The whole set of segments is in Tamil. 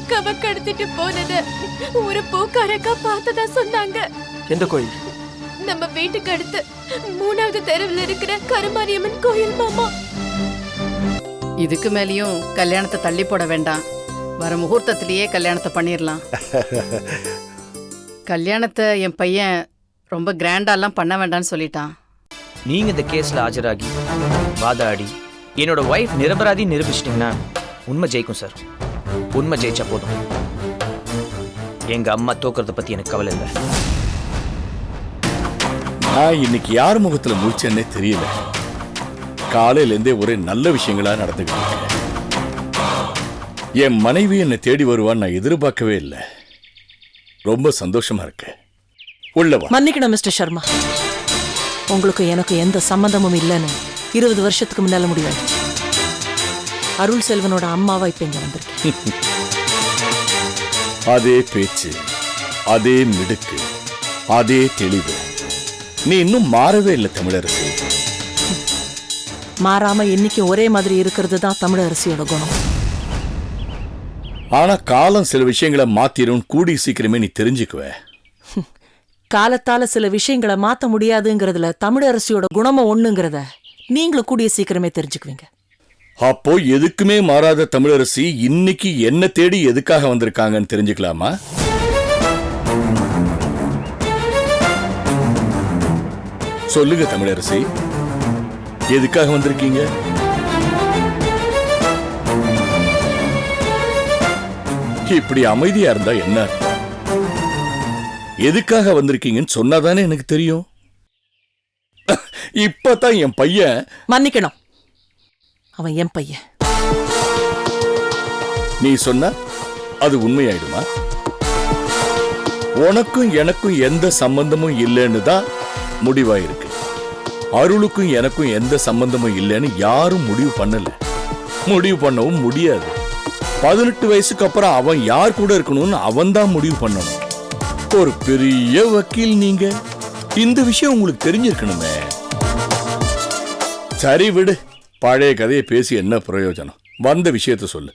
அக்காவை கடத்திட்டு போனது ஒரு பூக்காரக்கா பார்த்ததா சொன்னாங்க. எந்த கோயில்? நம்ம வீட்டுக்கு அடுத்து 3வது தெருவில் இருக்கிற கருமாரியம்மன் கோயில் மாமா. இதுக்கு மேலேயும் கல்யாணத்தை தள்ளி போட வேண்டாம். வர முகூர்த்தத்திலேயே கல்யாணத்தை பண்ணிடலாம். கல்யாணத்தை என் பையன் ரொம்ப கிராண்டாலாம் பண்ண வேண்டாம்னு சொல்லிட்டான். நீங்க இந்த கேஸ்ல ஆஜராகி வாதாடி என்னோட ஒய்ஃப் நிரபராதி நிரூபிச்சிட்டீங்கன்னா உண்மை ஜெயிக்கும் சார். உண்மை ஜெயிச்சா போதும். எங்க அம்மா தோக்குறத பத்தி எனக்கு கவலை இல்லை. நான் இன்னைக்கு யார் முகத்துல முடிச்சேன்னே தெரியல. காலையில இருந்தே ஒரே நல்ல விஷயங்களா நடந்துகிட்டு இருக்கேன். என் மனைவி என்னை தேடி வருவான்னு நான் எதிர்பார்க்கவே இல்லை. ரொம்ப சந்தோஷமா இருக்கு. உள்ளவா. மன்னிக்கணும் மிஸ்டர் சர்மா, உங்களுக்கு எனக்கு எந்த சம்பந்தமும் இல்லைன்னு 20 வருஷத்துக்கு முன்னால முடியாது. அருள் செல்வனோட அம்மாவா இப்ப இங்க வந்திருக்கு. அதே பேச்சு, அதே மிடுக்கு, அதே தெளிவு. நீ இன்னும் மாறவே இல்லை தமிழரசி. மாறாம இன்னைக்கு ஒரே மாதிரி இருக்கிறது தான் தமிழரசியோட குணம். ஆனா காலம் சில விஷயங்களை மாத்திரும். கூடி சீக்கிரமே நீ தெரிஞ்சுக்குவ. காலத்தால சில விஷயங்களை மாத்த முடியாதுங்கிறதுல தமிழரசியோட குணமும் ஒண்ணுங்கிறத நீங்களும் கூடிய சீக்கிரமே தெரிஞ்சுக்குவீங்க. அப்போ எதுக்குமே மாறாத தமிழரசி இன்னைக்கு என்ன தேடி எதுக்காக வந்திருக்காங்கன்னு தெரிஞ்சுக்கலாமா? சொல்லுங்க தமிழரசி, எதுக்காக வந்திருக்கீங்க? இப்படி அமைதியா இருந்தா என்ன? எதுக்காக வந்திருக்கீங்கன்னு சொன்னாதானே எனக்கு தெரியும். இப்பதான் என் பையன். மன்னிக்கணும், அவன் என் பையன். நீ சொன்ன அது உண்மையாயிடுமா? உனக்கும் எனக்கும் எந்த சம்பந்தமும் இல்லைன்னு தான் முடிவாயிருக்கு. அருளுக்கும் எனக்கும் எந்த சம்பந்தமும் இல்லைன்னு யாரும் முடிவு பண்ணல. முடிவு பண்ணவும் முடியாது. 18 வயசுக்கு அப்புறம் அவன் யார் கூட இருக்கணும்னு அவன் தான் முடிவு பண்ணணும். ஒரு பெரிய வக்கீல் நீங்க. இந்த விஷயம் உங்களுக்கு தெரிஞ்சிருக்கணுமே. சரி விடு, பழைய கதையை பேசி என்ன பிரயோஜனம்? வந்த விஷயத்த சொல்லு.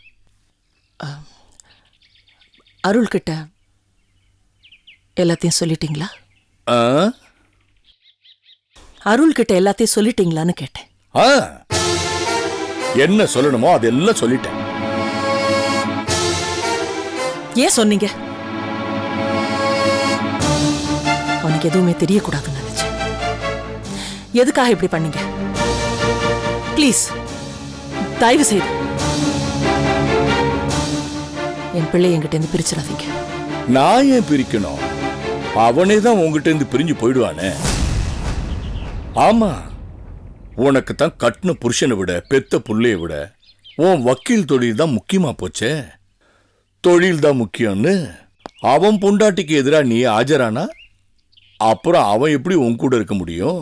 அருள் கிட்ட எல்லாத்தையும் சொல்லிட்டீங்களா? அருள் கிட்ட எல்லாத்தையும் சொல்லிட்டீங்களான்னு கேட்டேன். என்ன சொல்லணுமோ அதெல்லாம் சொல்லிட்டேன். ஏன் சொன்னீங்க? அவனுக்கு எதுவுமே தெரியக்கூடாதுன்னு நினைச்சேன். எதுக்காக இப்படி பண்ணீங்க? ப்ளீஸ் தயவு செய்து என் பிள்ளை என்கிட்ட இருந்து பிரிச்சிடாதீங்க. நான் ஏன் பிரிக்கணும்? அவனே தான் உங்ககிட்ட இருந்து பிரிஞ்சு போயிடுவானே. ஆமா, உனக்கு தான் கட்டின புருஷனை விட பெத்த புள்ளைய விட உன் வக்கீல் தொழில் தான் முக்கியமா போச்சே. தொழில் தான் முக்கியம்னு அவன் பொண்டாட்டிக்கு எதிராக நீ ஆஜரானா அப்புறம் அவன் எப்படி உன் கூட இருக்க முடியும்?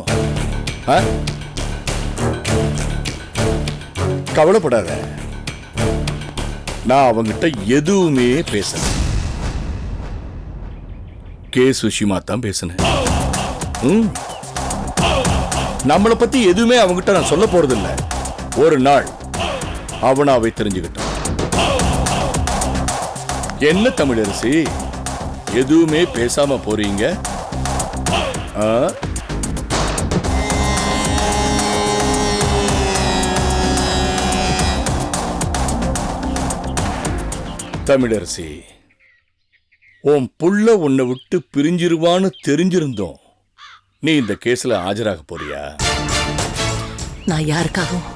கவலைப்படாத, நான் அவங்கிட்ட எதுவுமே பேசல. கேஸ் விஷயமா தான் பேசினேன். நம்மளை பத்தி எதுவுமே அவங்கிட்ட நான் சொல்ல போறதில்ல. ஒரு நாள் அவனாவே தெரிஞ்சுக்கிட்டான். என்ன தமிழரசி, எதுவுமே பேசாம போறீங்க? தமிழரசி, உன் புள்ள உன்னை விட்டு பிரிஞ்சிருவான்னு தெரிஞ்சிருந்தோம் நீ இந்த கேஸ்ல ஆஜராக போறியா? நான் யாருக்காகவும்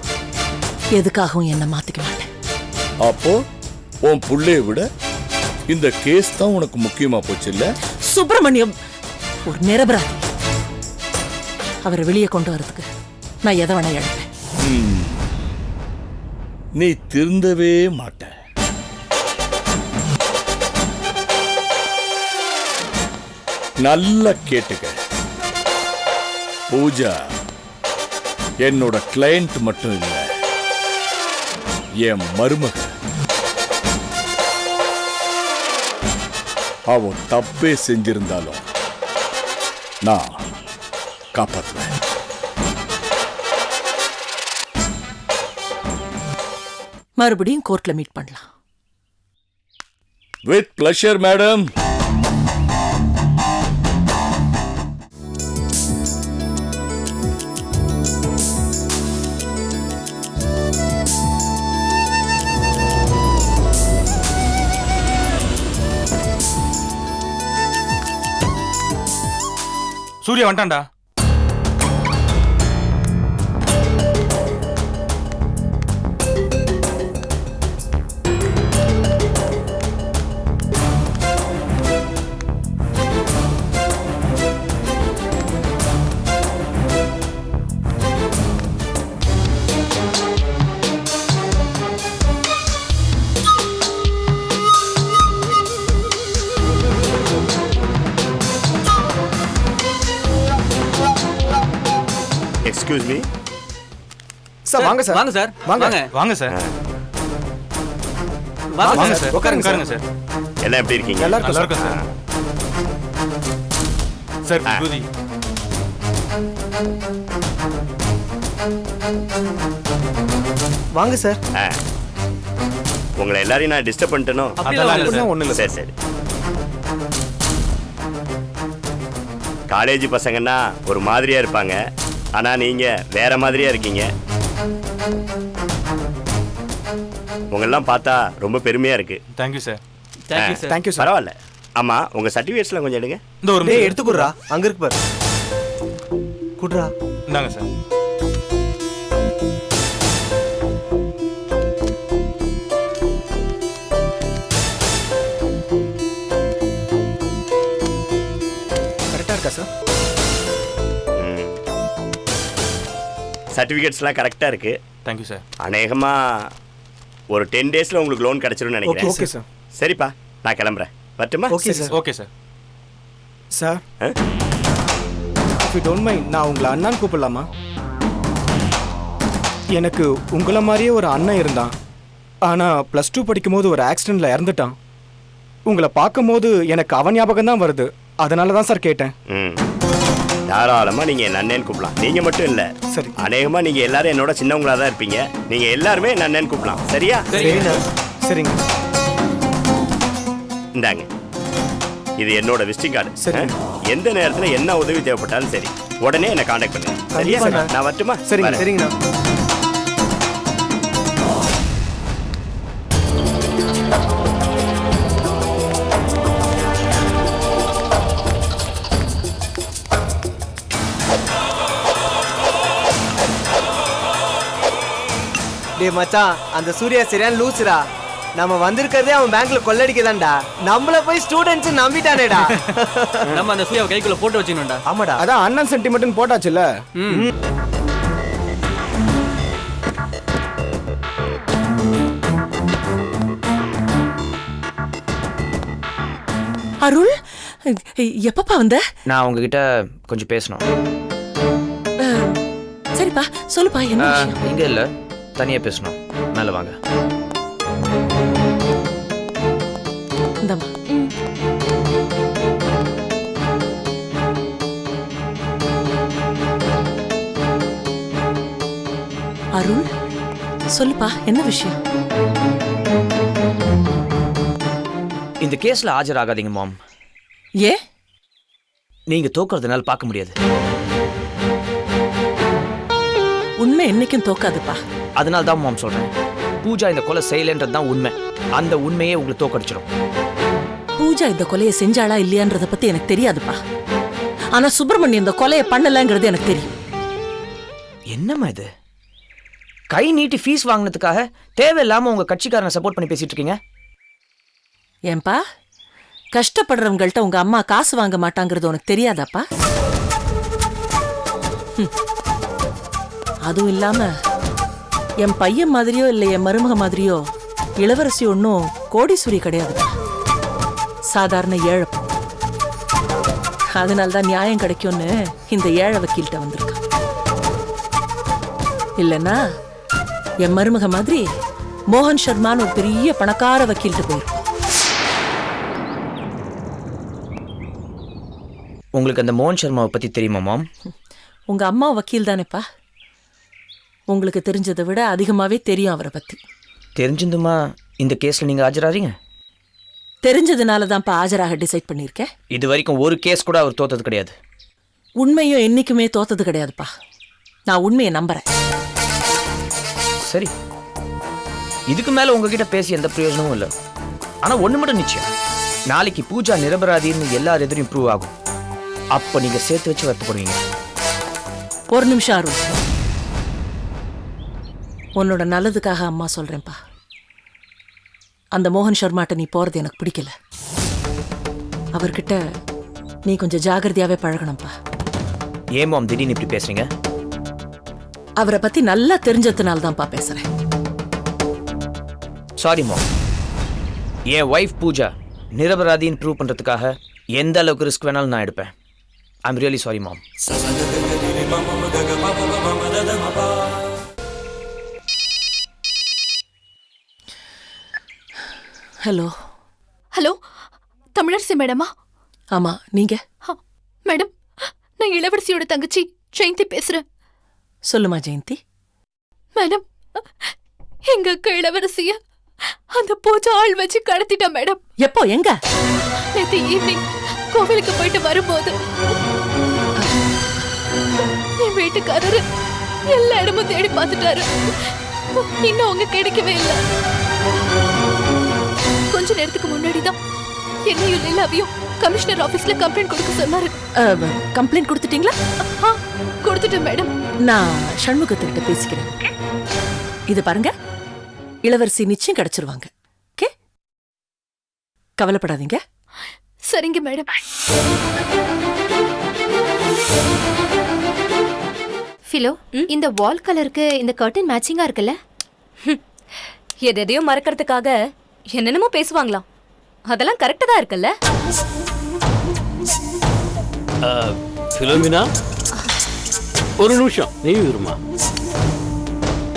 எதுக்காகவும் என்ன மாத்திக்க மாட்டேன். அப்போ உன் புள்ளைய விட இந்த கேஸ் தான் உனக்கு முக்கியமா போச்சு இல்ல? சுப்பிரமணியம் ஒரு நிரபராதி. அவரை வெளியே கொண்டு வரதுக்கு நான் எதை வேணா எழுப்பேன். நீ திருந்தவே மாட்ட. நல்லா கேட்டுக்க பூஜா, என்னோட கிளையண்ட் மட்டும் இல்ல, என் மருமக. அவன் தப்பே செஞ்சிருந்தாலும் நான் காப்பாற்றுவேன். மறுபடியும் கோர்ட்ல மீட் பண்ணலாம். With pleasure madam. சூர்யா வந்துட்டான்டா. Excuse me. சார் வாங்க சார். வாங்க சார். வாங்க. வாங்க சார். வாங்க சார். உட்காருங்க சார். எல்லாம் எப்படி இருக்கீங்க? நல்லா நல்லா இருக்கும் இருக்கும் சார். சார் விபூதி. வாங்க சார். உங்களை எல்லாரையும் நான் டிஸ்டர்ப் பண்ணிட்டேனோ? அதெல்லாம் இல்ல சார். ஒண்ணு இல்ல சரி சரி. காலேஜ் பசங்கன்னா ஒரு மாதிரியா இருப்பாங்க, ஆனா நீங்க வேற மாதிரியா இருக்கீங்க. உங்களெல்லாம் பார்த்தா ரொம்ப பெருமையா இருக்கு. Thank you sir. Thank you sir. Thank you sir. பரவாயில்ல. ஆமா, உங்க சர்டிஃபிகேட்ஸ்லாம் கொஞ்சம் எடுங்க. இந்த ஒரு டேய் எடுத்து குடுறா. அங்க இருக்கு பாரு. குடுறா. இந்தாங்க சார். கரெக்டா இருக்கா சார்? சர்டிஃபிகேட்ஸ்லாம் கரெக்டா இருக்கு. Thank you sir. அநேகமா ஒரு 10 டேஸ்ல உங்களுக்கு லோன் கிடைச்சிரும்னு நினைக்கிறேன். Okay sir. சரிப்பா, நான் கிளம்புறேன். வரட்டுமா? Okay sir. Okay sir. Sir if you don't mind, நான் உங்களை அண்ணான்னு கூப்பிடலாமா? எனக்கு உங்களை மாதிரியே ஒரு அண்ணன் இருந்தான். ஆனால் +2 படிக்கும்போது ஒரு ஆக்சிடெண்ட்டில் இறந்துட்டான். உங்களை பார்க்கும்போது எனக்கு அவன் ஞாபகம் தான் வருது. அதனால தான் சார் கேட்டேன். தாராளமா நீங்க என் அண்ணன் கூப்பிடலாம். நீங்க மட்டும் இல்ல, சரி. அநேகமா நீங்க எல்லாரும் என்னோட சின்னவங்களா தான் இருப்பீங்க. நீங்க எல்லாருமே என் அண்ணன் கூப்பிடலாம். சரியா? சரிண்ணா. சரிங்க. இந்தாங்க, இது என்னோட விசிட்டிங் கார்டு. சரி. எந்த நேரத்துல என்ன உதவி தேவைப்பட்டாலும் சரி, உடனே என்ன காண்டாக்ட் பண்ணுங்க. சரியா? கண்டிப்பா. நான் வரட்டுமா? சரிங்க. வரேன். சரிங்கண்ணா. டேய் மச்சான், அந்த சூர்யா சரியான லூசுடா. நம்ம வந்திருக்கிறதே அவன் பேங்க்ல கொள்ளடிக்கதான்டா. நம்மள போய் ஸ்டூடெண்ட்ஸ் நம்பிட்டானேடா. நம்ம அந்த சூர்யாவை கைக்குள்ள போட்டு வச்சுக்கணும்டா. ஆமாடா. அதான் அண்ணன் சென்டிமெண்ட்னு போட்டாச்சுல்ல. அருள் எப்பப்பா வந்த? நான் உங்ககிட்ட கொஞ்சம் பேசணும். சரிப்பா சொல்லுப்பா, என்ன விஷயம்? இங்க இல்ல, தனியா பேசணும். மேல வாங்க. இந்தம்மா. அருள் சொல்லுப்பா, என்ன விஷயம்? இந்த கேஸ்ல ஆஜராகாதீங்க மாம். ஏ? நீங்க தோக்குறதுனால பார்க்க முடியாது. உண்மை என்னைக்கும் தோக்காதுப்பா. அதனால தான் மாம் சொல்றேன், பூஜா இந்த கொலை செய்யலன்றது தான் உண்மை. அந்த உண்மையே உங்களை தோக்கடிச்சிடும். பூஜா இந்த கொலையை செஞ்சாளா இல்லையான்றத பத்தி எனக்கு தெரியாதுப்பா. ஆனா சுப்பிரமணியம் இந்த கொலையை பண்ணலங்கிறது எனக்கு தெரியும். என்னம்மா இது? கை நீட்டி ஃபீஸ் வாங்கினதுக்காக தேவையில்லாம உங்க கட்சிக்காரனை சப்போர்ட் பண்ணி பேசிட்டு இருக்கீங்க. ஏன்பா, கஷ்டப்படுறவங்கள்ட்ட உங்க அம்மா காசு வாங்க மாட்டாங்கிறது உனக்கு தெரியாதாப்பா? அதுவும் இல்லாம என் பையன் மாதிரியோ இல்லை என் மருமக மாதிரியோ இளவரசி ஒன்றும் கோடீஸ்வரி கிடையாதுப்பா. சாதாரண ஏழை. அதனால்தான் நியாயம் கிடைக்கும்னு இந்த ஏழை வக்கீல்கிட்ட வந்திருக்கான். இல்லைன்னா என் மருமக மாதிரி மோகன் சர்மான்னு ஒரு பெரிய பணக்கார வக்கீல்கிட்ட போயிருக்கும். உங்களுக்கு அந்த மோகன் சர்மாவை பத்தி தெரியுமா மாம்? உங்க அம்மா வக்கீல் தானேப்பா. உங்களுக்கு தெரிஞ்சதை விட அதிகமாவே தெரியும் அவரை பத்தி. தெரிஞ்சிருந்துமா இந்த கேஸ்ல நீங்க ஆஜராறீங்க? தெரிஞ்சதுனால தான்ப்பா ஆஜராக டிசைட் பண்ணியிருக்கேன். இது வரைக்கும் ஒரு கேஸ் கூட அவர் தோத்தது கிடையாது. உண்மையும் என்னைக்குமே தோத்தது கிடையாதுப்பா. நான் உண்மையை நம்புறேன். சரி, இதுக்கு மேல உங்ககிட்ட பேசி எந்த பிரயோஜனமும் இல்லை. ஆனா ஒண்ணு மட்டும் நிச்சயம், நாளைக்கு பூஜா நிரபராதின்னு எல்லார் எதிரையும் ப்ரூவ் ஆகும். அப்ப நீங்க சேர்த்து வச்சு வருத்தப்படுவீங்க. ஒரு நிமிஷம் அருள், உன்னோட நல்லதுக்காக அம்மா சொல்றேன்ப்பா. அந்த மோகன் சர்மாட்ட நீ போறது எனக்கு பிடிக்கல. அவர்கிட்ட நீ கொஞ்சம் ஜாகிரதையாவே பழகணும்ப்பா. ஏன் மாம் திடீர்னு இப்படி பேசுறீங்க? அவரை பத்தி நல்லா தெரிஞ்சதுனால தான்ப்பா பேசுறேன். சாரி மாம், என் ஒய்ஃப் பூஜா நிரபராதின்னு ப்ரூவ் பண்றதுக்காக எந்த அளவுக்கு ரிஸ்க் வேணாலும் நான் எடுப்பேன். I am really sorry ma'am. Hello. Hello, Tamilarasi மேடமா? ஆமா, நீங்க? மேடம், நான் இளவரசியோட தங்கச்சி ஜெயந்தி பேசுறேன். சொல்லுமா ஜெயந்தி. மேடம், எங்க அக்கா இளவரசிய அந்த பூஜா ஆள் வச்சு கடத்திட்டா மேடம். எப்போ, எங்க? நேத்து ஈவினிங் கோவிலுக்கு போயிட்டு வரும்போது என் வீட்டுக்காரரு எல்லா இடமும் தேடி பார்த்துட்டாரு. இன்னும் அவங்க கிடைக்கவே இல்லை. கொஞ்ச நேரத்துக்கு முன்னாடிதான் என்னையும் லீலாவையும் கமிஷனர் ஆபீஸ்ல கம்ப்ளைண்ட் கொடுக்க சொன்னாரு. கம்ப்ளைண்ட் கொடுத்துட்டீங்களா? கொடுத்துட்டேன் மேடம். நான் சண்முகத்துக்கிட்ட பேசிக்கிறேன். இது பாருங்க, இளவரசி நிச்சயம் கிடைச்சிருவாங்க. ஓகே, கவலைப்படாதீங்க. சரிங்க மேடம். ஃபிலோ, இந்த வால் கலருக்கு இந்த கர்டன் மேட்சிங்கா இருக்குல்ல? எதையோ மறக்கிறதுக்காக என்னென்னமோ பேசுவாங்களாம். அதெல்லாம் கரெக்டா தான் இருக்குல்ல? பிலோமினா, ஒரு நிமிஷம் நீ இருமா.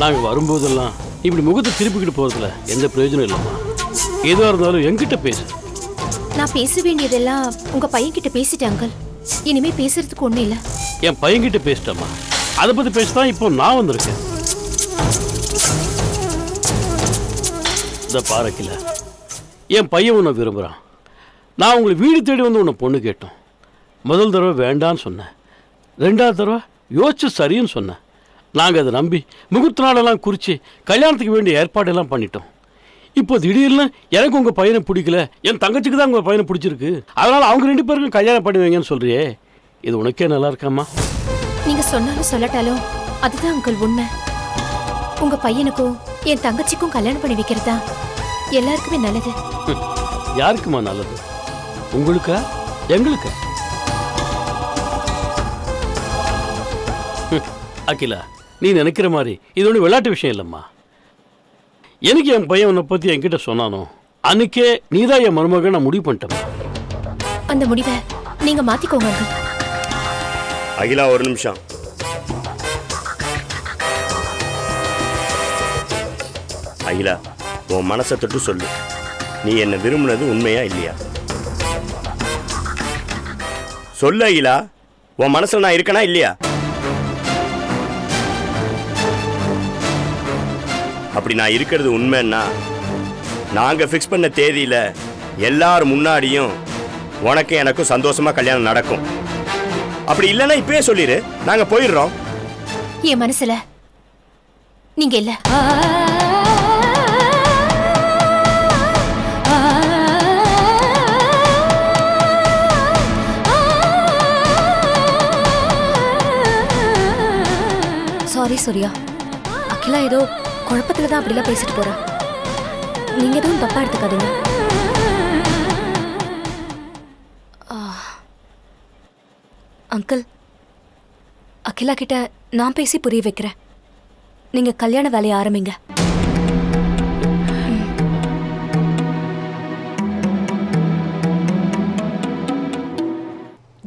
நாங்கள் வரும்போதெல்லாம் இப்படி முகத்தை திருப்பிக்கிட்டு போறதுல எந்த பிரயோஜனம் இல்லைம்மா. எதுவாக இருந்தாலும் என்கிட்ட பேசு. நான் பேச வேண்டியதெல்லாம் உங்க பையன்கிட்ட பேசிட்டேன் அங்கிள். இனிமே பேசுறதுக்கு ஒண்ணும் இல்ல. என் பையன்கிட்ட பேசிட்டம்மா. அதை பத்தி பேசதான் இப்போ நான் வந்திருக்கேன். இந்த பாரக்கில என் பையன் உன்னை விரும்புகிறான். நான் உங்களை வீடு தேடி வந்து உன்னை பொண்ணு கேட்டோம். முதல் தடவை வேண்டான்னு சொன்னேன். ரெண்டாவது தடவை யோசிச்சு சரின்னு சொன்னேன். நாங்கள் அதை நம்பி முகூர்த்த நாளெல்லாம் குறித்து கல்யாணத்துக்கு வேண்டிய ஏற்பாடெல்லாம் பண்ணிட்டோம். இப்போ திடீர்னு எனக்கு உங்கள் பையனை பிடிக்கல, என் தங்கச்சிக்கு தான் உங்கள் பையனை பிடிச்சிருக்கு, அதனால் அவங்க 2 பேருக்கும் கல்யாணம் பண்ணி வைங்கன்னு சொல்கிறியே, இது உனக்கே நல்லா இருக்காம்மா? நீங்க சொன்னாலும் சொல்லட்டாலும் அதுதான் அங்கிள் உண்மை. உங்க பையனுக்கும் என் தங்கச்சிக்கும் கல்யாணம் பண்ணி வைக்கிறதா எல்லாருக்குமே நல்லது. யாருக்குமா நல்லது? உங்களுக்கா எங்களுக்கா? அகிலா, நீ நினைக்கிற மாதிரி இது ஒன்றும் விளையாட்டு விஷயம் இல்லைம்மா. எனக்கு என் பையன் உன்னை பற்றி என்கிட்ட சொன்னானோ அன்னைக்கே நீதான் என் மருமகன் நான் முடிவு பண்ணிட்டேன். அந்த முடிவை நீங்க மாத்திக்கோங்க அங்கிள். அகிலா, ஒரு நிமிஷம். அகிலா, உன் மனசை தொட்டு சொல்லு. நீ என்ன விரும்பினது உண்மையா இல்லையா? சொல்லு அகிலா, உன் மனசுல நான் இருக்கனா இல்லையா? அப்படி நான் இருக்கிறது உண்மைன்னா நாங்க ஃபிக்ஸ் பண்ண தேதியில எல்லாரும் முன்னாடியும் உனக்கு எனக்கும் சந்தோஷமா கல்யாணம் நடக்கும். அப்படி இல்லைன்னா இப்பயே சொல்லிடு, நாங்க போயிடுறோம். என் மனசுல நீங்க இல்ல. சாரி சூர்யா, அகிலா ஏதோ குழப்பத்துல தான் அப்படிலாம் பேசிட்டு போறா. நீங்க எதுவும் தப்பா எடுத்துக்காதீங்க. அங்கிள், அகிலா கிட்ட நான் பேசி புரிய வைக்கிறேன். நீங்க கல்யாண வேலையை ஆரம்பிங்க.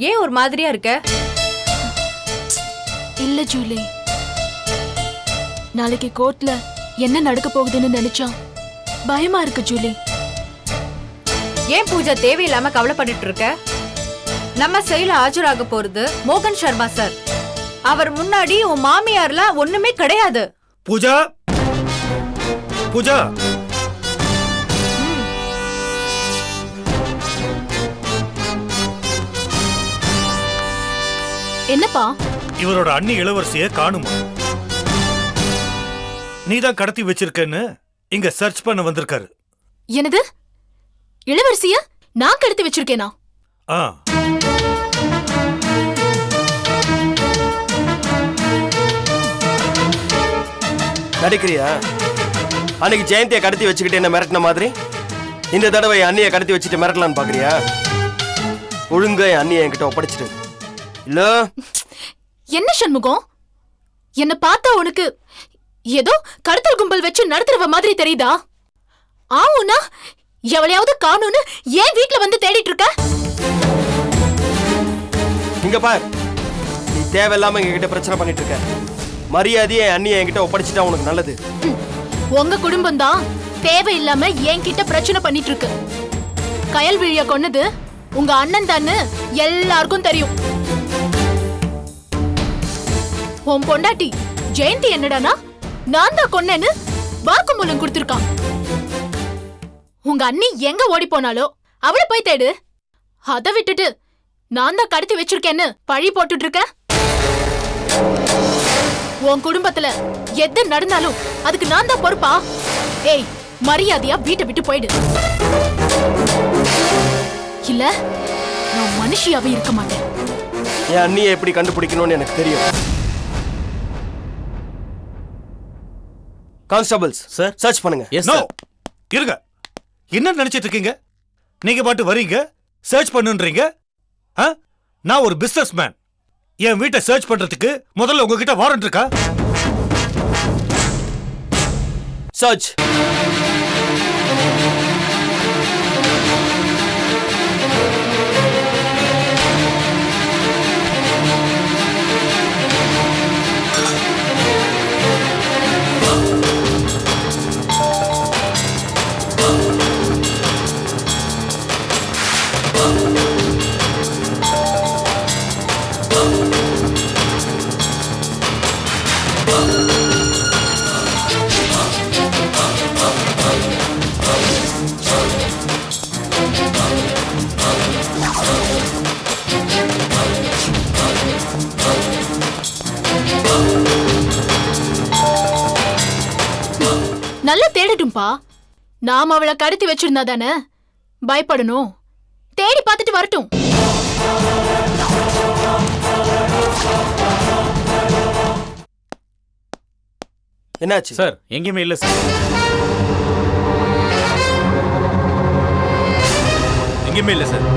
ஏன் ஒரு மாதிரியா இருக்க? இல்ல ஜூலி, நாளைக்கு கோர்ட்ல என்ன நடக்க போகுதுன்னு நினைச்சா பயமா இருக்கு ஜூலி. ஏன் பூஜா தேவையில்லாம கவலைப்பட்டு இருக்க? நம்ம செயல ஆஜராக போறது மோகன் சர்மா சார். அவர் முன்னாடி உன் மாமியார்லாம் ஒண்ணுமே கிடையாது. பூஜா, பூஜா, என்னப்பா? இவரோட அண்ணி இளவரசிய காணுமா? நீதான் கடத்தி வச்சிருக்கன்னு இங்க சர்ச் பண்ண வந்திருக்காரு. என்னது? இளவரசிய நான் கடத்தி வச்சிருக்கேனா? ஆ. நடிக்கிறியா? அன்னைக்கு ஜெயந்தியை கடத்தி வச்சுக்கிட்டு என்ன மிரட்டின மாதிரி இந்த தடவை என் அண்ணியை கடத்தி வச்சுட்டு மிரட்டலான்னு பாக்குறியா? ஒழுங்கா என் அண்ணியை என்கிட்ட ஒப்படைச்சிட்டு இல்ல. என்ன சண்முகம், என்ன பார்த்தா உனக்கு ஏதோ கடத்தல் கும்பல் வச்சு நடத்துறவ மாதிரி தெரியுதா? ஆவுனா எவளையாவது காணும்னு ஏன் வீட்ல வந்து தேடிட்டு இருக்க? இங்க பார், நீ தேவையில்லாம எங்ககிட்ட பிரச்சனை பண்ணிட்டு இருக்க. மரியாதையை என் அண்ணியை என்கிட்ட ஒப்படைச்சிட்டா உனக்கு நல்லது. உங்க குடும்பம் தான் தேவையில்லாம என்கிட்ட பிரச்சனை பண்ணிட்டு இருக்கு. கயல்விழிய கொன்னது உங்க அண்ணன் தான்னு எல்லாருக்கும் தெரியும். உன் பொண்டாட்டி ஜெயந்தி என்னடானா நான் தான் கொன்னேன்னு வாக்குமூலம் கொடுத்திருக்கான். உங்க அண்ணி எங்க ஓடி போனாலோ அவளை போய் தேடு. அதை விட்டுட்டு நான் தான் கடத்தி வச்சிருக்கேன்னு பழி போட்டுட்டு இருக்க. உன் குடும்பத்துல எது நடந்தாலும் அதுக்கு நான் தான் பொறுப்பா? ஏய், மரியாதையா வீட்டை விட்டு போயிடு. இல்ல நான் மனுஷியாவே இருக்க மாட்டேன். என் அண்ணியை எப்படி கண்டுபிடிக்கணும்னு எனக்கு தெரியும். கான்ஸ்டபிள்ஸ் சார், சர்ச் பண்ணுங்க. நோ, இருங்க. என்ன நினைச்சிட்டு இருக்கீங்க? நீங்க பாட்டு வரீங்க, சர்ச் பண்ணுன்றீங்க. நான் ஒரு பிசினஸ் மேன். என் வீட்டை சர்ச் பண்றதுக்கு முதல்ல உங்ககிட்ட வாரண்ட் இருக்கா? சர்ச். நல்லா தேடட்டும்பா. நாம அவளை கடத்தி வச்சிருந்தா தானே பயப்படணும். தேடி பார்த்துட்டு வரட்டும். என்னாச்சு சார்? எங்கேயுமே இல்ல சார். எங்கேயுமே இல்ல சார்.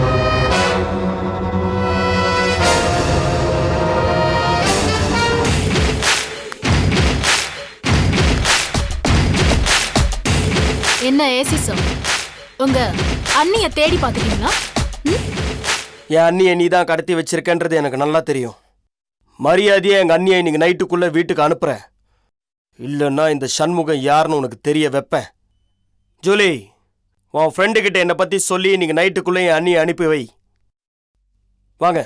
என்ன ஏசி சார், உங்க அண்ணிய தேடி பார்த்துட்டீங்களா? என் அண்ணியை நீ தான் கடத்தி வச்சிருக்கன்றது எனக்கு நல்லா தெரியும். மரியாதையை எங்க அண்ணியை இன்னைக்கு நைட்டுக்குள்ள வீட்டுக்கு அனுப்புற. இல்லைன்னா இந்த சண்முகம் யாருன்னு உனக்கு தெரிய வைப்பேன். ஜூலி, உன் ஃப்ரெண்டு கிட்ட என்னை பத்தி சொல்லி இன்னைக்கு நைட்டுக்குள்ள என் அண்ணியை அனுப்பி வை. வாங்க.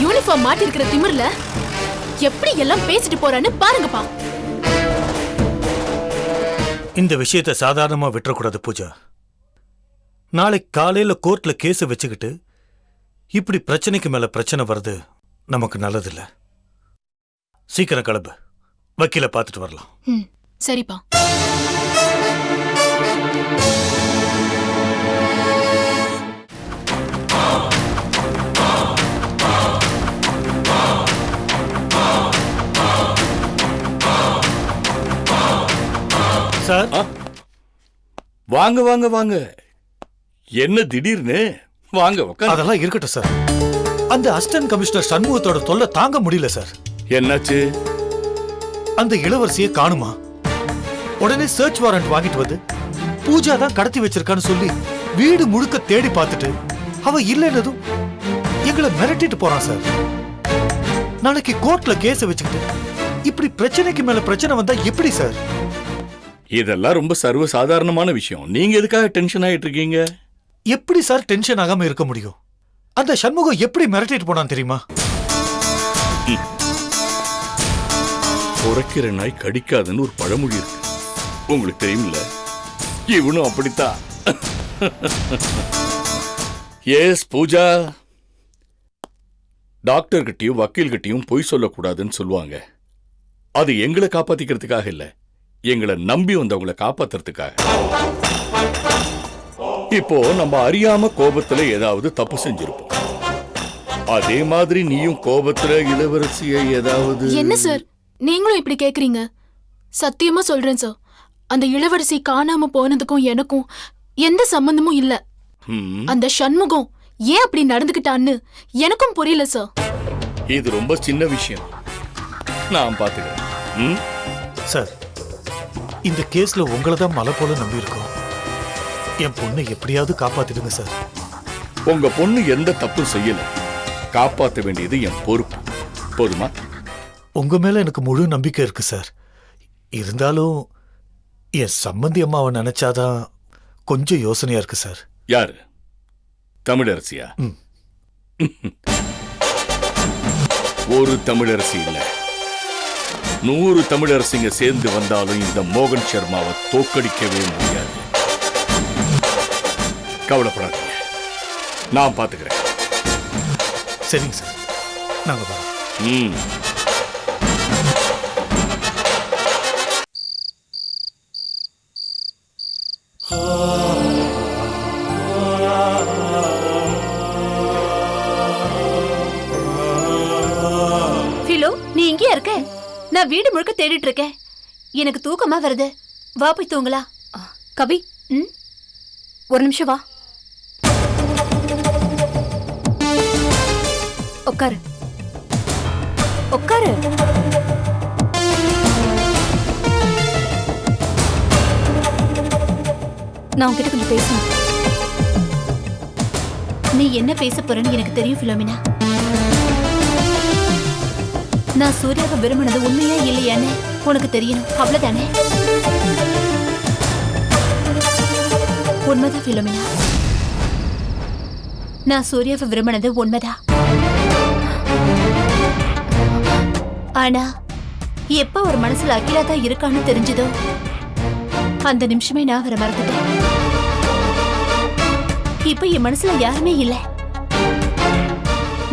யூனிஃபார்ம் மாட்டி இருக்கிற திமிர்ல எப்படி எல்லாம் பேசிட்டு போறான்னு பாருங்கப்பா. இந்த விஷயத்தை சாதாரணமா விட்டுறக்கூடாது பூஜா. நாளைக்கு காலையில கோர்ட்ல கேஸ் வச்சுக்கிட்டு இப்படி பிரச்சனைக்கு மேல பிரச்சனை வருது நமக்கு நல்லதில்ல. சீக்கிரம் கிளம்பு, வக்கீல பார்த்துட்டு வரலாம். சரிப்பா. சார், வாங்க வாங்க வாங்க. என்ன திடீர்னு? வாங்க உட்காருங்க. அதெல்லாம் இருக்கட்டும் சார். அந்த அசிஸ்டன்ட் கமிஷனர் சண்முகத்தோட தொல்லை தாங்க முடியல சார். என்னாச்சு? அந்த இளவரசியை காணுமா? உடனே சர்ச் வாரண்ட் வாங்கிட்டு வந்து பூஜா தான் கடத்தி வச்சிருக்கான்னு சொல்லி வீடு முழுக்க தேடி பார்த்துட்டு அவ இல்லைன்னதும் எங்களை மிரட்டிட்டு போறான் சார். நாளைக்கு கோர்ட்ல கேஸ் வச்சுக்கிட்டு இப்படி பிரச்சனைக்கு மேல பிரச்சனை வந்தா எப்படி சார்? இதெல்லாம் ரொம்ப சர்வ சாதாரணமான விஷயம். நீங்க எதுக்காக டென்ஷன் ஆயிட்டு இருக்கீங்க? எப்படி சார் டென்ஷன் ஆகாம இருக்க முடியும்? அந்த சண்முகம் எப்படி மிரட்டிட்டு போனான் தெரியுமா? குறைக்கிற நாய் கடிக்காதுன்னு ஒரு பழமொழி இருக்கு. உங்களுக்கு தெரியுமில்ல, இவனும் அப்படித்தான். எஸ் பூஜா, டாக்டர்கிட்டயும் வக்கீல்கிட்டயும் பொய் சொல்லக்கூடாதுன்னு சொல்லுவாங்க. அது எங்களை காப்பாத்திக்கிறதுக்காக இல்ல, எங்களை நம்பி வந்தவங்களை காப்பாத்துறதுக்காக. இப்போ நம்ம அறியாம கோபத்துல ஏதாவது தப்பு செஞ்சிருப்போம். அதே மாதிரி நீயும் கோபத்துல இளவரசியை ஏதாவது... என்ன சார் நீங்களும் இப்படி கேக்குறீங்க? சத்தியமா சொல்றேன் சார், அந்த இளவரசி காணாம போனதுக்கும் எனக்கும் எந்த சம்பந்தமும் இல்ல. அந்த சண்முகம் ஏன் அப்படி நடந்துகிட்டான்னு எனக்கும் புரியல சார். இது ரொம்ப சின்ன விஷயம், நான் பாத்துக்கிறேன். சார், இந்த கேஸ்ல உங்களை தான் மலை போல நம்பி இருக்கோம். என் பொண்ணை எப்படியாவது காப்பாத்திடுங்க சார். உங்க பொண்ணு எந்த தப்பும் செய்யல, காப்பாற்ற வேண்டியது என் பொறுப்பு. போதுமா? உங்க மேல எனக்கு முழு நம்பிக்கை இருக்கு சார். இருந்தாலும் என் சம்பந்தி அம்மாவை நினைச்சாதான் கொஞ்சம் யோசனையா இருக்கு சார். யாரு? தமிழரசியா? ஒரு தமிழரசி இல்ல, 100 தமிழரசிங்க சேர்ந்து வந்தாலும் இந்த மோகன் சர்மாவை தோக்கடிக்கவே முடியாது. கவலைப்படாதீங்க, நான் பாத்துக்கிறேன். சரிங்க சார், நாங்க வரோம். ஃபிலோ, நீ இங்கேயா இருக்க? நான் வீடு முழுக்க தேடிட்டு இருக்கேன். எனக்கு தூக்கமா வருது. வா போய் தூங்கலாம். கவி, ஒரு நிமிஷம் வா. உட்காரு உட்காரு. நான் உன்கிட்ட கொஞ்சம் பேசணும். நீ என்ன பேச போறன்னு எனக்கு தெரியும் பிலோமினா. நான் சூர்யாவை விரும்பினது உண்மையா இல்லையான்னு உனக்கு தெரியணும், அவ்வளவுதானே? உண்மைதான் பிலோமினா, நான் சூர்யாவை விரும்பினது உண்மைதான். ஆனா எப்ப ஒரு மனசுல அகிலா தான் இருக்கான்னு தெரிஞ்சதோ அந்த நிமிஷமே நான் அவரை மறந்துட்டேன். இப்ப என் மனசுல யாருமே இல்ல,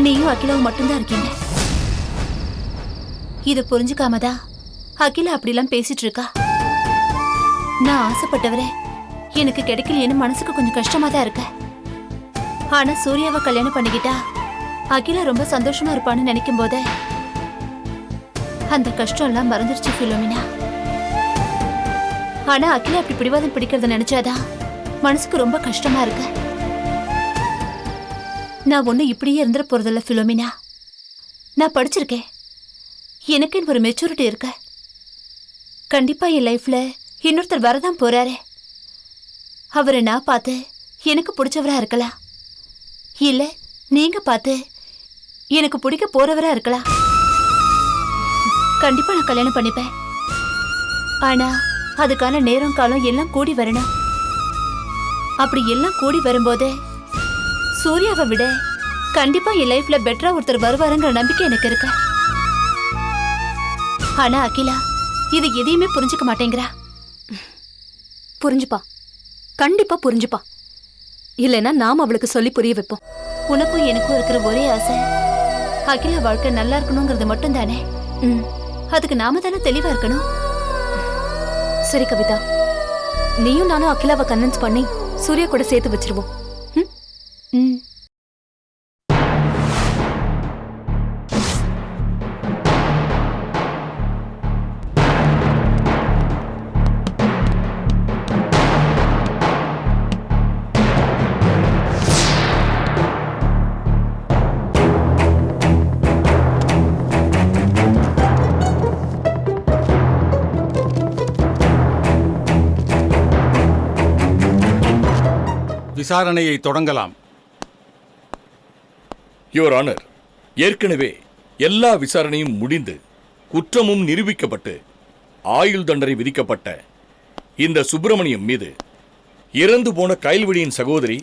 நீயும் அகிலாவும் மட்டும்தான் இருக்கீங்க. இத புரிஞ்சுக்காமதான் அகிலா அப்படிலாம் பேசிட்டு இருக்கா. நான் ஆசைப்பட்டவரை எனக்கு கிடைக்கலையேன்னு மனசுக்கு கொஞ்சம் கஷ்டமா தான் இருக்க. ஆனா சூர்யாவை கல்யாணம் பண்ணிக்கிட்டா அகிலா ரொம்ப சந்தோஷமா இருப்பான்னு நினைக்கும் போதே அந்த கஷ்டம் எல்லாம் மறந்துருச்சு பிலோமினா. ஆனா அகிலா அப்படி பிடிவாதம் பிடிக்கிறத நினைச்சாதான் மனசுக்கு ரொம்ப கஷ்டமா இருக்கு. நான் ஒண்ணு இப்படியே இருந்துட போறதில்ல பிலோமினா. நான் படிச்சிருக்கேன், எனக்குன்னு ஒரு மெச்சூரிட்டி இருக்க. கண்டிப்பா என் லைஃப்ல இன்னொருத்தர் வரதான் போறாரு. அவரை நான் பார்த்து எனக்கு பிடிச்சவரா இருக்கலாம், இல்ல நீங்க பார்த்து எனக்கு பிடிக்க போறவரா இருக்கலாம். கண்டிப்பா நான் கல்யாணம் பண்ணிப்பேன். ஆனா அதுக்கான நேரம் காலம் எல்லாம் கூடி வரணும். அப்படி எல்லாம் கூடி வரும்போது சூர்யாவை விட கண்டிப்பா என் லைஃப்ல பெட்டரா ஒருத்தர் வருவாருங்கிற நம்பிக்கை எனக்கு இருக்கு. ஆனா அகிலா இது எதையுமே புரிஞ்சுக்க மாட்டேங்கிறா. புரிஞ்சுப்பா, கண்டிப்பா புரிஞ்சுப்பா. இல்லைன்னா நாம அவளுக்கு சொல்லி புரிய வைப்போம். உனக்கும் எனக்கும் இருக்கிற ஒரே ஆசை அகிலா வாழ்க்கை நல்லா இருக்கணுங்கிறது மட்டும் தானே. அதுக்கு நாம தானே தெளிவா இருக்கணும். சரி கவிதா, நீயும் நானும் அகிலாவை கன்வின்ஸ் பண்ணி சூர்யா கூட சேர்த்து வச்சிருவோம். விசாரணையை தொடங்கலாம். யுவர் ஆனர், ஏற்கனவே எல்லா விசாரணையும் முடிந்து குற்றமும் நிரூபிக்கப்பட்டு ஆயுள் தண்டனை விதிக்கப்பட்ட இந்த சுப்பிரமணியம் மீது இறந்து போன கைல்வெளியின் சகோதரி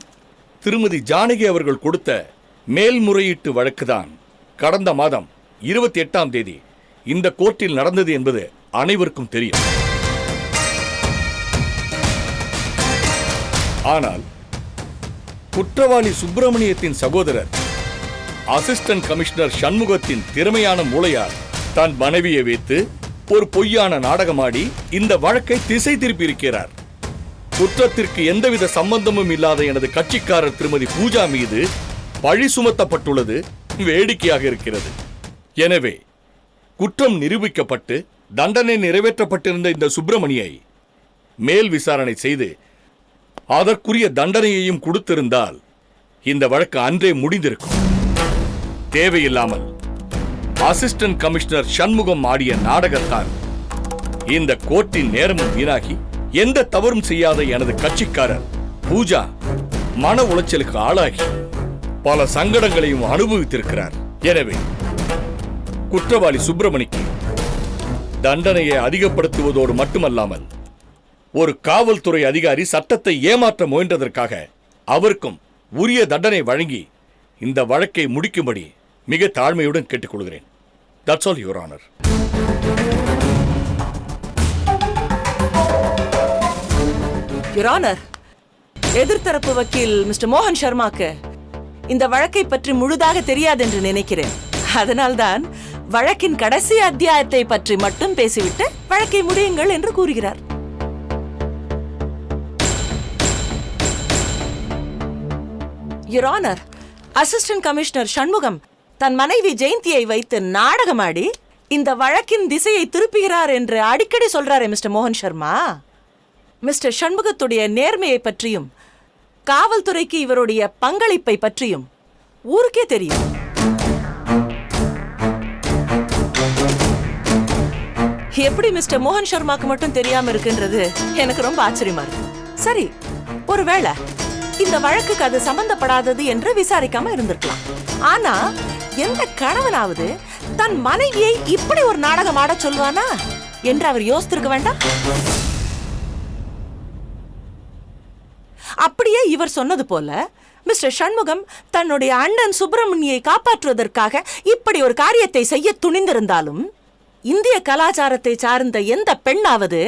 திருமதி ஜானகி அவர்கள் கொடுத்த மேல்முறையீட்டு வழக்குதான் கடந்த மாதம் 28ஆம் தேதி இந்த கோர்ட்டில் நடந்தது என்பது அனைவருக்கும் தெரியும். ஆனால் குற்றவாளி சுப்பிரமணியத்தின் சகோதரர் அசிஸ்டன்ட் கமிஷனர் சண்முகத்தின் திறமையான மூளையால் தன் மனைவியை வைத்து ஒரு பொய்யான நாடகமாடி இந்த வழக்கை திசை திருப்பியிருக்கிறார். குற்றத்திற்கு எந்தவித சம்பந்தமும் இல்லாத எனது கட்சிக்காரர் திருமதி பூஜா மீது பழி சுமத்தப்பட்டுள்ளது வேடிக்கையாக இருக்கிறது. எனவே குற்றம் நிரூபிக்கப்பட்டு தண்டனை நிறைவேற்றப்பட்டிருந்த இந்த சுப்பிரமணியை மேல் விசாரணை செய்து அதற்குரிய தண்டனையையும் கொடுத்திருந்தால் இந்த வழக்கு அன்றே முடிந்திருக்கும். தேவையில்லாமல் அசிஸ்டன்ட் கமிஷனர் சண்முகம் ஆடிய நாடகத்தால் இந்த கோர்ட்டின் நேரமும் வீணாகி எந்த தவறும் செய்யாத எனது கட்சிக்காரர் பூஜா மன உளைச்சலுக்கு ஆளாகி பல சங்கடங்களையும் அனுபவித்திருக்கிறார். எனவே குற்றவாளி சுப்பிரமணிக்கு தண்டனையை அதிகப்படுத்துவதோடு மட்டுமல்லாமல் ஒரு காவல்துறை அதிகாரி சட்டத்தை ஏமாற்ற முயன்றதற்காக அவருக்கும் உரிய தண்டனை வழங்கி இந்த வழக்கை முடிக்கும்படி மிக தாழ்மையுடன் கேட்டுக்கொள்கிறேன். That's all, Your Honor. Your Honor, எதிர்த்தரப்பு வக்கீல் மிஸ்டர் மோகன் சர்மாக்கு இந்த வழக்கை பற்றி முழுதாக தெரியாது என்று நினைக்கிறேன். அதனால்தான் வழக்கின் கடைசி அத்தியாயத்தை பற்றி மட்டும் பேசிவிட்டு வழக்கை முடியுங்கள் என்று கூறுகிறார். Your Honor, assistant commissioner Shanmugam தன் மனைவி ஜெயந்தியை வைத்து நாடகமாடி இந்த வழக்கின் திசையை திருப்புகிறார் என்று அடிக்கடி சொல்றாரே மிஸ்டர் மோகன் சர்மா. மிஸ்டர் சண்முகத்துடைய நேர்மையை பற்றியும் காவல்துறைக்கு இவருடைய பங்களிப்பை பற்றியும் ஊருக்கே தெரியும். எப்படி மிஸ்டர் மோகன் சர்மாக்கு மட்டும் தெரியாம இருக்குன்றது எனக்கு ரொம்ப ஆச்சரியமா இருக்கு. சரி, ஒருவேளை இந்த வழக்குக்கு அது சம்பந்தப்படாதது என்று விசாரிக்காம இருந்திருக்கலாம். ஆனா எந்த கணவனாவது தன் மனைவியை இப்படி ஒரு நாடகம் ஆட சொல்வானா என்று அவர் யோசித்திருக்க வேண்டாம்? அப்படியே இவர் சொன்னது போல மிஸ்டர் சண்முகம் தன்னுடைய அண்ணன் சுப்பிரமணியை காப்பாற்றுவதற்காக இப்படி ஒரு காரியத்தை செய்ய துணிந்திருந்தாலும் இந்திய கலாச்சாரத்தை சார்ந்த எந்த பெண்ணாவது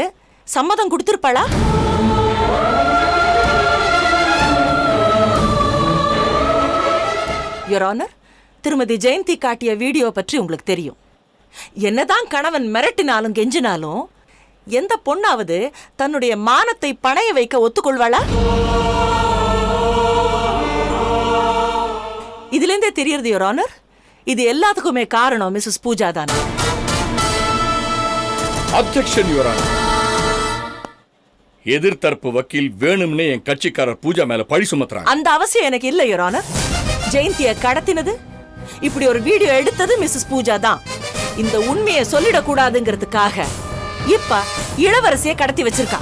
சம்மதம் கொடுத்திருப்பாளா? யுவர் ஆனர், திருமதி ஜெயந்தி காட்டிய வீடியோ பற்றி உங்களுக்கு தெரியும். என்னதான் கணவன் மிரட்டினாலும் கெஞ்சினாலும் எந்த பொண்ணாவது தன்னுடைய மானத்தை பணைய வைக்க ஒத்துக்கொள்வாளா? இதிலிருந்தே தெரியுது யுவர் ஆனர், இது எல்லாத்துக்குமே காரணம் மிஸ்ஸஸ் பூஜா தான். Objection your honour. எதிர்த்தரப்பு வக்கீல் வேணும்னே என் கட்சிக்காரர் பூஜா மேல பழி சுமத்துறாங்க. அந்த அவசியம் எனக்கு இல்லை யுவர் ஆனர். ஜெயந்தியை கடத்தினது, இப்படி ஒரு வீடியோ எடுத்தது மிஸ்ஸஸ் பூஜா தான். இந்த உண்மையை சொல்லிடக்கூடாதுங்கிறதுக்காக இப்ப இளவரசியை கடத்தி வச்சிருக்கா.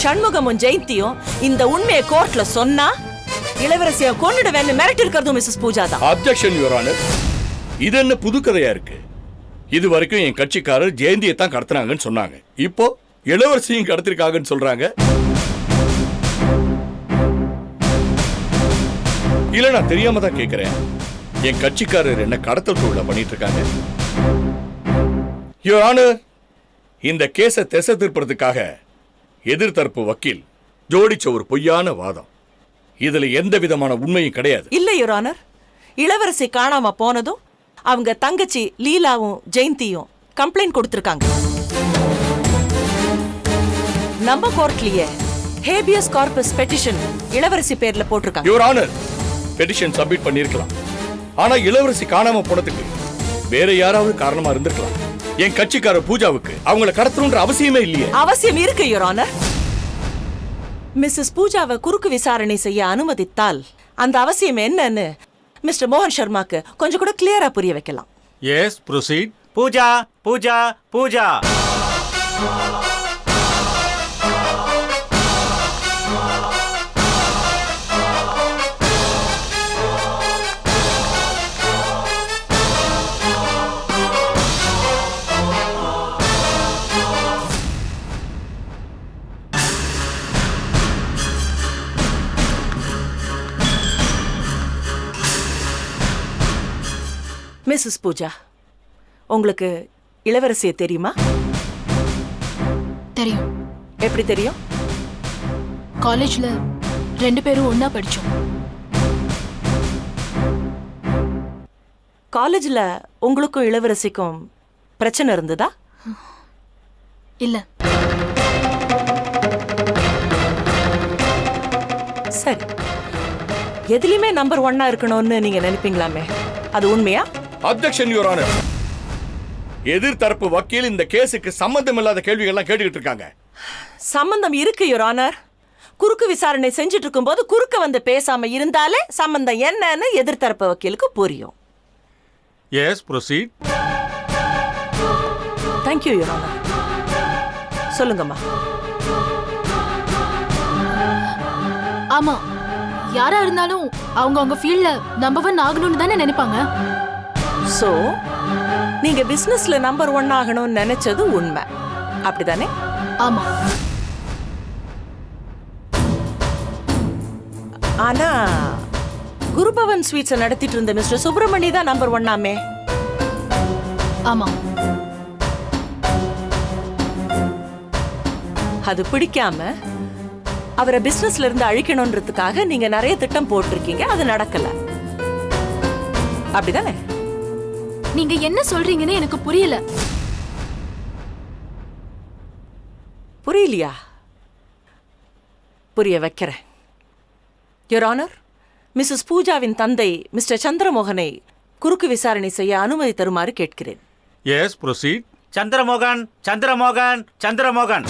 சண்முகமும் ஜெயந்தியும் இந்த உண்மையை கோர்ட்ல சொன்னா இளவரசியை கொன்னுடுவேன்னு மிரட்டி இருக்கிறதும் மிஸ்ஸஸ் பூஜா தான். Objection your honour. இது என்ன புது கதையா இருக்கு? இது வரைக்கும் என் கட்சிக்காரர் ஜெயந்தியை தான் கடத்தினாங்கன்னு சொன்னாங்க. இப்போ இளவரசியும் கடத்திருக்காங்கன்னு சொல்றாங்க. இல்ல, நான் தெரியாம தான் கேட்கிறேன். என் கட்சிக்காரர் என்ன கடத்தல் தொழில பண்ணிட்டு இருக்காங்க? யுவர் ஆனர், இந்த கேஸை திசை திருப்பறதுக்காக எதிர்த்தரப்பு வக்கீல் ஜோடிச்ச ஒரு பொய்யான வாதம். இதுல எந்த விதமான உண்மையும் கிடையாது. இல்ல யுவர் ஆனர், இளவரசி காணாம போனதும் அவங்க தங்கச்சி லீலாவும் ஜெயந்தியும் கம்ப்ளைண்ட் கொடுத்திருக்காங்க. நம்ம கோர்ட்லயே ஹேபியஸ் கார்பஸ் பெட்டிஷன் இளவரசி பேர்ல போட்டிருக்காங்க. யுவர் ஆனர், பெட்டிஷன் சப்மிட் பண்ணிருக்கலாம். ஆனா இளவரசி காணாம போனதுக்கு வேற யாராவது காரணமா இருந்திருக்கலாம். என் கட்சிக்காரர் பூஜாவுக்கு அவங்கள கடத்தணும்ன்ற அவசியமே இல்லையே. அவசியம் இருக்கு யுவர் ஆனர். மிஸ்ஸஸ் பூஜாவை குறுக்கு விசாரணை செய்ய அனுமதித்தால் அந்த அவசியம் என்னன்னு மிஸ்டர் மோகன் சர்மாக்கு கொஞ்சம் கூட கிளியரா புரிய வைக்கலாம். Yes, proceed. Pooja Pooja Pooja. Mrs Pooja, உங்களுக்கு இளவரசியை தெரியுமா? தெரியும். எப்படி தெரியும்? காலேஜ்ல 2 பேரும் ஒண்ணா படிச்சோம். காலேஜ்ல உங்களுக்கும் இளவரசிக்கும் பிரச்சனை இருந்ததா? இல்ல. சரி, எதுலயுமே நம்பர் 1 இருக்கணும்னு நீங்க நினைப்பீங்களாமே, அது உண்மையா? Objection your honour. எதிர்த்தரப்பு வக்கீல் இந்த கேஸுக்கு சம்பந்தம் இல்லாத கேள்விகள்லாம் கேட்டுக்கிட்டு இருக்காங்க. சம்பந்தம் இருக்கு யுவர் ஆனர். குறுக்கு விசாரணை செஞ்சுட்டு இருக்கும்போது குறுக்க வந்து பேசாம இருந்தாலே சம்பந்தம் என்னன்னு எதிர்த்தரப்பு வக்கீலுக்கு புரியும். Yes, proceed. Thank you your honour. சொல்லுங்கம்மா. ஆமா, யாரா இருந்தாலும் அவங்க ஃபீல்ட்ல நம்பர் 1 ஆகணும்னு தானே நினைப்பாங்க. சோ நீங்க பிசினஸ்ல நம்பர் 1 ஆகணும்னு நினைச்சது உண்மை, அப்படிதானே? ஆமா. ஆனா குருபவன் ஸ்வீட்ஸ் நடத்திட்டு இருந்த மிஸ்டர் சுப்பிரமணி தான் நம்பர் 1 ஆமே. ஆமா. அது பிடிக்காம அவரை பிசினஸ்ல இருந்து அழிக்கணும்ன்றதுக்காக நீங்க நிறைய திட்டம் போட்டிருக்கீங்க, அது நடக்கல, அப்படிதானே? நீங்க என்ன சொல்றீங்கன்னு எனக்கு புரியல. புரியலையா? புரிய வைக்கிறேன். யுவர் ஆனர், மிஸ்ஸஸ் பூஜாவின் தந்தை மிஸ்டர் சந்திரமோகனை குறுக்கு விசாரணை செய்ய அனுமதி தருமாறு கேட்கிறேன். Yes, proceed. Chandramohan, Chandramohan, Chandramohan.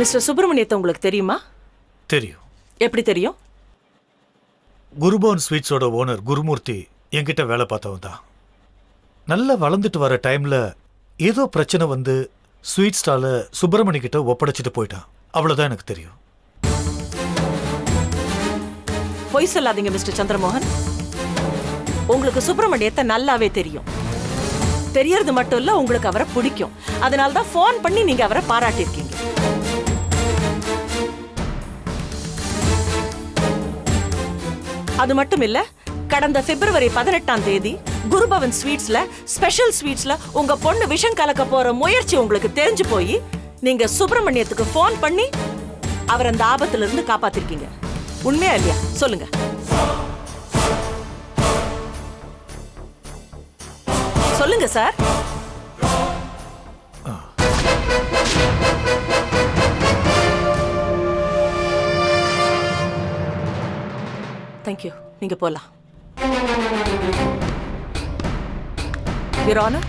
Mister சுப்பிரமணியத்தை உங்களுக்கு தெரியுமா? தெரியும். எப்படி தெரியும்? குருபவன் ஸ்வீட்ஸோட ஓனர் குருமூர்த்தி என்கிட்ட வேலை பார்த்தவன் தான். நல்லா வளர்ந்துட்டு வர டைம்ல ஏதோ பிரச்சனை வந்து ஸ்வீட் ஸ்டால சுப்பிரமணி கிட்ட ஒப்படைச்சிட்டு போயிட்டான். அவ்வளவுதான் எனக்கு தெரியும். பொய் சொல்லாதீங்க மிஸ்டர் சந்திரமோகன். உங்களுக்கு சுப்பிரமணியத்தை நல்லாவே தெரியும். தெரியறது மட்டும் இல்ல, உங்களுக்கு அவரை பிடிக்கும். அதனால தான் ஃபோன் பண்ணி நீங்க அவரை பாராட்டியிருக்கீங்க. அது மட்டும் இல்ல, கடந்த பிப்ரவரி 18ஆம் தேதி குருபவன் ஸ்வீட்ஸ்ல ஸ்பெஷல் ஸ்வீட்ஸ்ல உங்க பொண்ணு விஷம் கலக்க போற முயற்சி உங்களுக்கு தெரிஞ்சு போய் நீங்க சுப்பிரமணியத்துக்கு ஃபோன் பண்ணி அவர் அந்த ஆபத்துல இருந்து காப்பாத்திருக்கீங்க. உண்மையா இல்லையா? சொல்லுங்க. சொல்லுங்க சார். தேங்க்யூ. நீங்க போலாம். யுவர் ஆனர்,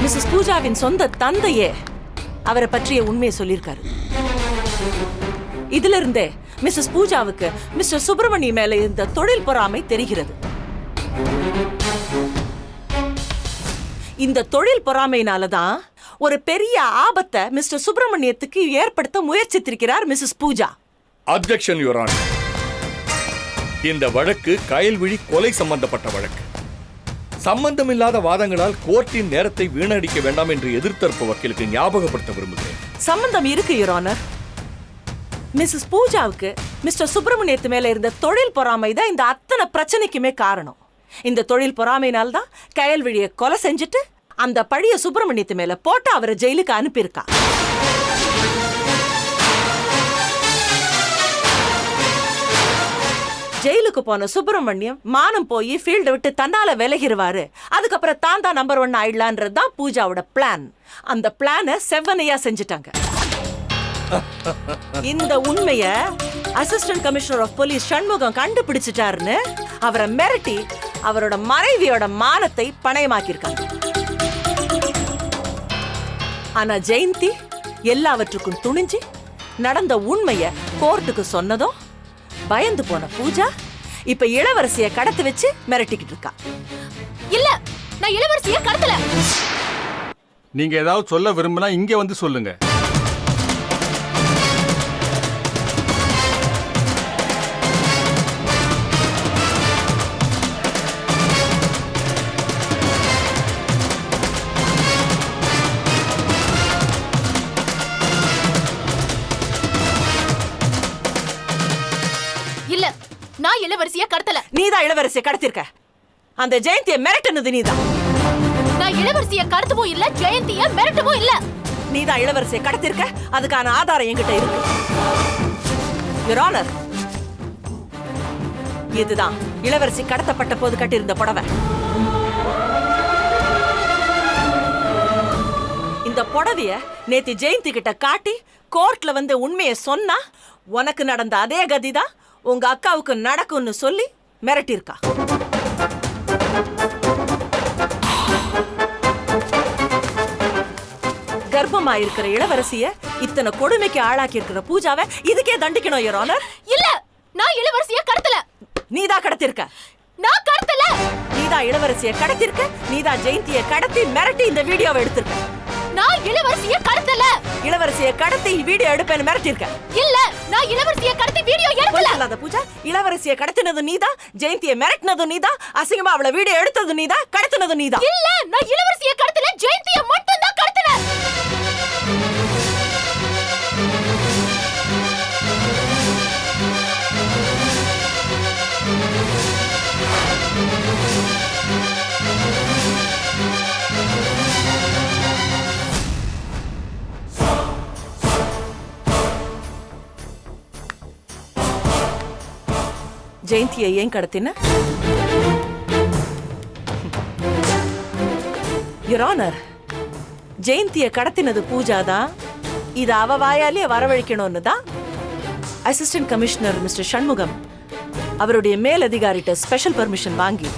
மிஸ்ஸஸ் பூஜாவின் சொந்த தந்தையே அவரை பற்றிய உண்மையை சொல்லியிருக்காரு. இதுல இருந்தே மிஸ்ஸஸ் பூஜாவுக்கு மிஸ்டர் சுப்பிரமணி மேல இருந்த தொழில் பொறாமை தெரிகிறது. இந்த தொழில் பொறாமையினாலதான் ஒரு பெரிய ஆபத்தை மிஸ்டர் சுப்பிரமணியத்துக்கு ஏற்படுத்த முயற்சித்திருக்கிறார் missus Pooja. Objection your honour. இந்த வழக்கு கயல்விழி கொலை சம்பந்தப்பட்ட வழக்கு. சம்பந்தமில்லாத வாதங்களால் கோர்ட்டின் நேரத்தை வீணடிக்க வேண்டாம் என்று எதிர்த்தரப்பு வக்கீலுக்கு ஞாபகப்படுத்த விரும்புகிறேன். சம்பந்தம் இருக்கு யுவர் ஆனர். மிஸ்ஸஸ் பூஜாவுக்கு மிஸ்டர் சுப்பிரமணியத்து மேல இருந்த தொழில் பொறாமை தான் இந்த அத்தனை பிரச்சனைக்குமே காரணம். இந்த தொழில் பொறாமையினால்தான் கயல்விழியை கொலை செஞ்சுட்டு அந்த பழைய சுப்பிரமணியத்து மேல போட்டு அவரை ஜெயிலுக்கு அனுப்பியிருக்கா. ஜெயிலுக்கு போன சுப்பிரமணியம் மானம் போய் ஃபீல்டை விட்டு தன்னால விலகிடுவாரு. அதுக்கப்புறம் தான் நம்பர் 1 ஆயிடலான்றது தான் பூஜாவோட பிளான். அந்த பிளானை செவ்வனையா செஞ்சுட்டாங்க. இந்த உண்மைய assistant commissioner of police Shanmugam கண்டுபிடிச்சிட்டாருன்னு அவரை மிரட்டி அவரோட மனைவியோட மானத்தை பணயமாக்கியிருக்காங்க. ஆனா ஜெயந்தி எல்லாவற்றுக்கும் துணிஞ்சு நடந்த உண்மைய கோர்ட்டுக்கு சொன்னதும் பயந்து போன பூஜா இப்ப இளவரசிய கடத்தி வச்சு மிரட்டிக்கிட்டு இருக்கா. இல்ல, நான் இளவரசிய கடத்தல. நீங்க ஏதாவது சொல்ல விரும்பினா இங்க வந்து சொல்லுங்க. இல்ல, இளவரசிய கடத்தல. நீதான் இளவரசியை கடத்திருக்க. அந்த ஜெயந்தியை மிரட்டுனது நீதான். நான் இளவரசிய கடத்தவும் இல்ல, ஜெயந்திய மிரட்டவும் இல்ல. நீதான் இளவரசியை கடத்திருக்க. அதுக்கான ஆதாரம் என்கிட்ட இருக்கு. யுவர் ஆனர், இதுதான் இளவரசி கடத்தப்பட்ட போது கட்டியிருந்த புடவை. இந்த புடவைய நேத்து ஜெயந்தி கிட்ட காட்டி கோர்ட்ல வந்து உண்மையை சொன்னா உனக்கு நடந்த அதே கதிதான் உங்க அக்காவுக்கு நடக்கும்னு சொல்லி மிரட்டிருக்கா. கர்ப்பமா இருக்கிற இளவரசிய இத்தனை கொடுமைக்கு ஆளாக்கி இருக்கிற பூஜாவை இதுக்கே தண்டிக்கணும் யுவர் ஆனர். இல்ல, நான் இளவரசிய கடத்தல. நீதான் கடத்திருக்க. நான் கடத்தல. நீதான் இளவரசிய கடத்திருக்க. நீதான் ஜெயந்தியை கடத்தி மிரட்டி இந்த வீடியோவை எடுத்திருக்க. நான் இளவரசிய கடத்தல. இளவரசியை கடத்தி வீடியோ எடுப்பேன்னு மிரட்டிருக்க. இல்ல, நான் இளவரசிய கடத்தி வீடியோ எடுக்கல. பூஜா, இளவரசியை கடத்தினது நீதான், ஜெயந்தியை மிரட்டினது நீதான், அசிங்கமா அவளை வீடியோ எடுத்தது நீதான், கடத்தினது நீதான். இல்ல, நான் இளவரசிய கடத்தல, ஜெயந்தியை மட்டும் தான் கடத்தினேன். ஜெயந்தியை ஏன் கடத்தின? யுவர் ஆனர், ஜெயந்தியை கடத்தினது பூஜா தான். இது அவ வாயாலே வரவழைக்கணும்னு தான் அசிஸ்டன்ட் கமிஷனர் மிஸ்டர் சண்முகம் அவருடைய மேலதிகாரிட்ட ஸ்பெஷல் பெர்மிஷன் வாங்கி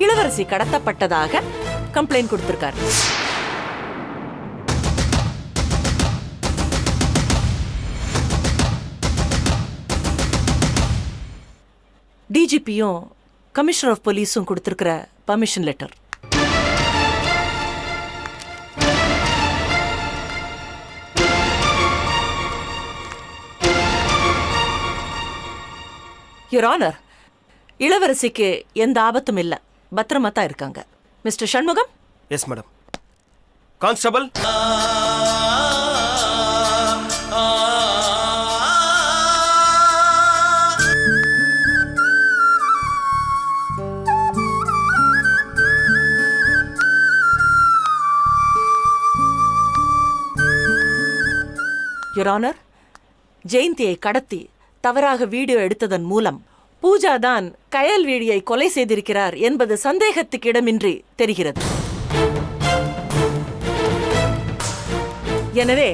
இளவரசி கடத்தப்பட்டதாக கம்ப்ளைண்ட் கொடுத்திருக்காரு. டிஜிபியும் கமிஷனர் ஆஃப் போலீஸும் கொடுத்திருக்கிற பர்மிஷன் லெட்டர். யுவர் ஆனர், இளவரசிக்கு எந்த ஆபத்தும் இல்ல, பத்திரமா தான் இருக்காங்க. Mister Shanmugam. Yes madam. Constable. Your honour, ஜெயந்தியை கடத்தி தவறாக வீடியோ எடுத்ததன் மூலம் பூஜா தான் கயல்விழியை கொலை செய்திருக்கிறார் என்பது சந்தேகத்துக்கு இடமின்றி தெரிகிறது. எனவே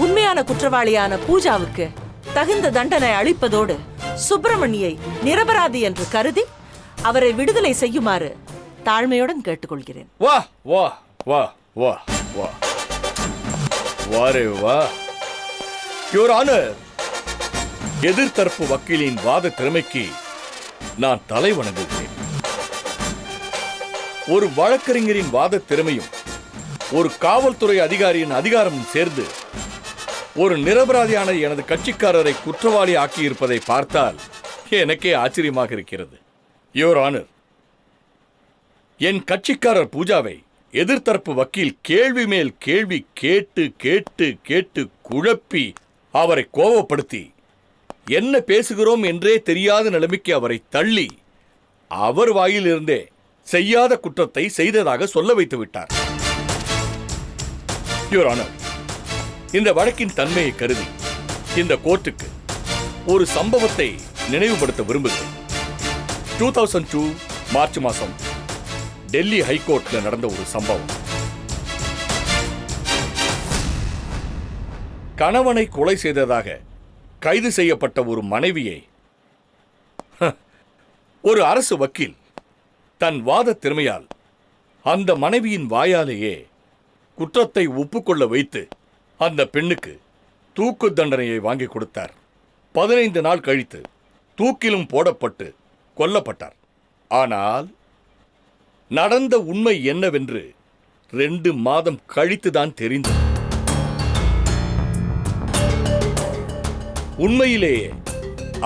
உண்மையான குற்றவாளியான பூஜாவுக்கு தகுந்த தண்டனை அளிப்பதோடு சுப்பிரமணியை நிரபராதி என்று கருதி அவரை விடுதலை செய்யுமாறு தாழ்மையுடன் கேட்டுக்கொள்கிறேன். வா வா வா வா வா வாரே வா. யுவர் ஆனர், எதிர்த்தரப்பு வக்கீலின் வாத திறமைக்கு நான் தலை வணங்குகிறேன். ஒரு வழக்கறிஞரின் வாத திறமையும் ஒரு காவல்துறை அதிகாரியின் அதிகாரமும் சேர்ந்து ஒரு நிரபராதியான எனது கட்சிக்காரரை குற்றவாளி ஆக்கியிருப்பதை பார்த்தால் எனக்கே ஆச்சரியமாக இருக்கிறது. யுவர் ஆனர், என் கட்சிக்காரர் பூஜாவை எதிர்த்தரப்பு வக்கீல் கேள்வி மேல் கேள்வி கேட்டு கேட்டு கேட்டு குழப்பி அவரை கோபப்படுத்தி என்ன பேசுகிறோம் என்றே தெரியாத நிலைமைக்கு அவரை தள்ளி அவர் வாயிலிருந்தே செய்யாத குற்றத்தை செய்ததாக சொல்ல வைத்து விட்டார். யுவர் ஆனர், இந்த வழக்கின் தன்மையை கருதி இந்த கோர்ட்டுக்கு ஒரு சம்பவத்தை நினைவுபடுத்த விரும்புகிறேன். 2002 மார்ச் மாதம் டெல்லி ஹைகோர்ட்ல நடந்த ஒரு சம்பவம். கணவனை கொலை செய்ததாக கைது செய்யப்பட்ட ஒரு மனைவியை ஒரு அரசு வக்கீல் தன் வாத திறமையால் அந்த மனைவியின் வாயாலேயே குற்றத்தை ஒப்புக்கொள்ள வைத்து அந்த பெண்ணுக்கு தூக்கு தண்டனையை வாங்கி கொடுத்தார். 15 நாள் கழித்து தூக்கிலும் போடப்பட்டு கொல்லப்பட்டார். ஆனால் நடந்த உண்மை என்னவென்று 2 மாதம் கழித்துதான் தெரிந்தது. உண்மையிலேயே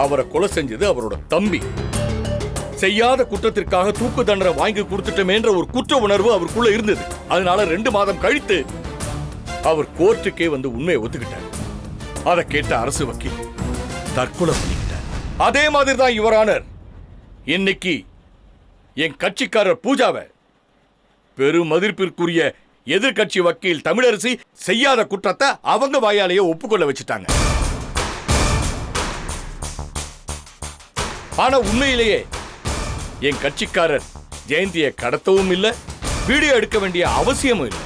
அவரை கொலை செஞ்சது அவரோட தம்பி. செய்யாத குற்றத்திற்காக தூக்கு தண்டனை வாங்கி கொடுத்துட்டோமேன்ற ஒரு குற்ற உணர்வு அவருக்குள்ள இருந்தது. அதனால 2 மாதம் கழித்து அவர் கோர்ட்டுக்கே வந்து உண்மையை ஒத்துக்கிட்டார். அதை கேட்ட அரசு வக்கீல் தற்கொலை பண்ணிக்கிட்டார். அதே மாதிரி தான் யுவர் ஆனர், இன்னைக்கு என் கட்சிக்காரர் பூஜாவை பெருமதிப்பிற்குரிய எதிர்கட்சி வக்கீல் தமிழரசி செய்யாத குற்றத்தை அவங்க வாயாலேயே ஒப்புக்கொள்ள வச்சுட்டாங்க. ஆனா உண்மையிலேயே என் கட்சிக்காரர் ஜெயந்தியை கடத்தவும் இல்லை, வீடியோ எடுக்க வேண்டிய அவசியமும் இல்லை.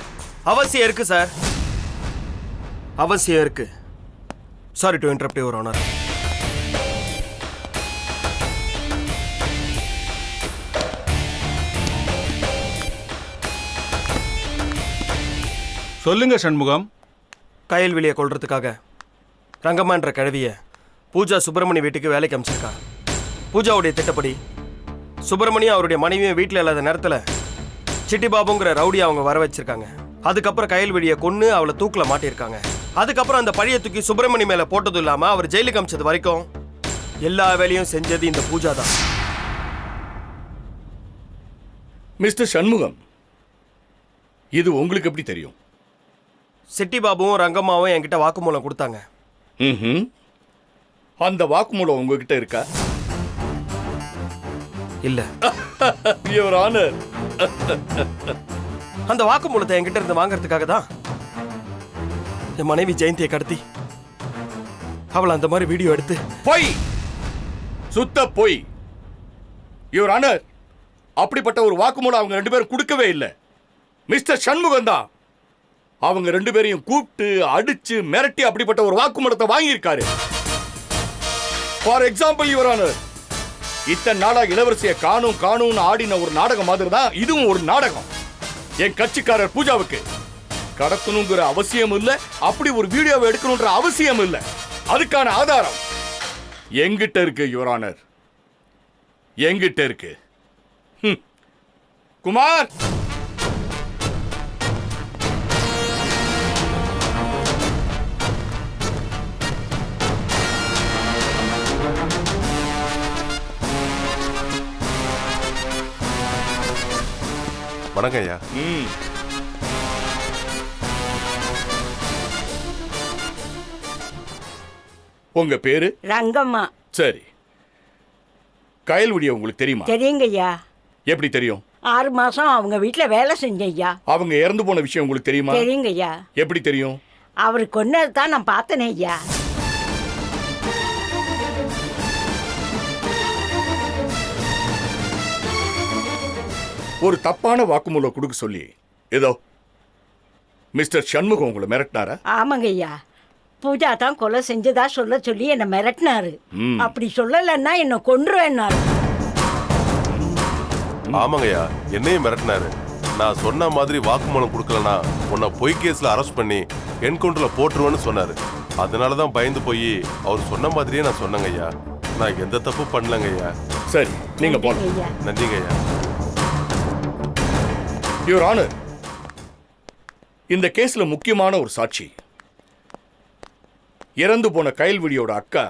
அவசியம் இருக்கு சார், அவசியம் இருக்கு. Sorry to interrupt your honour. சொல்லுங்க சண்முகம். கயல்விழியை கொல்றதுக்காக ரங்கம்மான்ற கிழவிய பூஜா சுப்பிரமணி வீட்டுக்கு வேலைக்கு அமைச்சிருக்கா. பூஜாவுடைய திட்டப்படி சுப்பிரமணியம் அவருடைய மனைவியும் வீட்டில் இல்லாத நேரத்தில் சிட்டி பாபுங்கிற ரவுடி அவங்க வர வச்சிருக்காங்க. அதுக்கப்புறம் கயல்விழியை கொன்று அவளை தூக்கில் மாட்டியிருக்காங்க. அதுக்கப்புறம் அந்த பழியை தூக்கி சுப்பிரமணி மேலே போட்டதும் இல்லாமல் அவர் ஜெயிலுக்கு அமைச்சது வரைக்கும் எல்லா வேலையும் செஞ்சது இந்த பூஜா தான். மிஸ்டர் சண்முகம், இது உங்களுக்கு எப்படி தெரியும்? சிட்டி பாபுவும் ரங்கம்மாவும் என்கிட்ட வாக்குமூலம் கொடுத்தாங்க. அந்த வாக்குமூலம் உங்ககிட்ட இருக்கா? இல்ல. யுவர் ஆனர், அந்த வாக்குமூலத்தை என்கிட்ட இருந்து வாங்கறதுக்காக தான் என் மனைவி ஜெயந்தியை கடத்தி அவளை அந்த மாதிரி வீடியோ எடுத்து. போய், சுத்த போய். யுவர் ஆனர், அப்படிப்பட்ட ஒரு வாக்குமூலம் அவங்க 2 பேரும் கொடுக்கவே இல்லை. மிஸ்டர் சண்முகம் தான் அவங்க 2 பேரையும் கூப்பிட்டு அடிச்சு மிரட்டி அப்படிப்பட்ட ஒரு வாக்குமூலத்தை வாங்கியிருக்காரு. ஃபார் எக்ஸாம்பிள் யுவர் ஆனர், இத்தனை நாளா இளவரசியை காணும் ஆடின ஒரு நாடகம் மாதிரி தான் இதுவும் ஒரு நாடகம். என் கட்சிக்காரர் பூஜாவுக்கு கடத்தணுங்கிற அவசியம் இல்லை, அப்படி ஒரு வீடியோவை எடுக்கணுன்ற அவசியம் இல்லை. அதுக்கான ஆதாரம் எங்கிட்ட இருக்கு யுவர் ஆனர், எங்கிட்ட இருக்கு. குமார், வணக்கம் ஐயா. உங்க பேரு? ரங்கம்மா. சரி, கயல்விழியை உங்களுக்கு தெரியுமா? தெரியுங்க ஐயா. எப்படி தெரியும்? 6 மாசம் அவங்க வீட்டுல வேலை செஞ்சேன் ஐயா. அவங்க இறந்து போன விஷயம் உங்களுக்கு தெரியுமா? தெரியுங்க ஐயா. எப்படி தெரியும்? அவரு கொன்னது தான் நான் பார்த்தனே ஐயா. ஒரு தப்பான வாக்குமூலம் கொடுக்க சொல்லி ஏதோ மிஸ்டர் சண்முகம் உங்களை மிரட்டினாரா? ஆமாங்க ஐயா, பூஜா தான் கொலை செஞ்சதா சொல்ல சொல்லி என்ன மிரட்டினாரு. அப்படி சொல்லலன்னா என்ன கொன்றுவேன்னாரு. ஆமாங்கய்யா, என்னையும் மிரட்டினாரு. நான் சொன்ன மாதிரி வாக்குமூலம் கொடுக்கலனா உன்னை பொய் கேஸ்ல அரெஸ்ட் பண்ணி என்கவுண்டர்ல போட்டுருவேன்னு சொன்னாரு. அதனாலதான் பயந்து போய் அவர் சொன்ன மாதிரியே நான் சொன்னேங்க ஐயா. நான் எந்த தப்பு பண்ணலங்க ஐயா. சரி, நீங்க போங்க. நன்றிங்க ஐயா. யுவர் ஆனர், இந்த கேஸ்ல முக்கியமான ஒரு சாட்சி இறந்து போன கயல்விழியோட அக்கா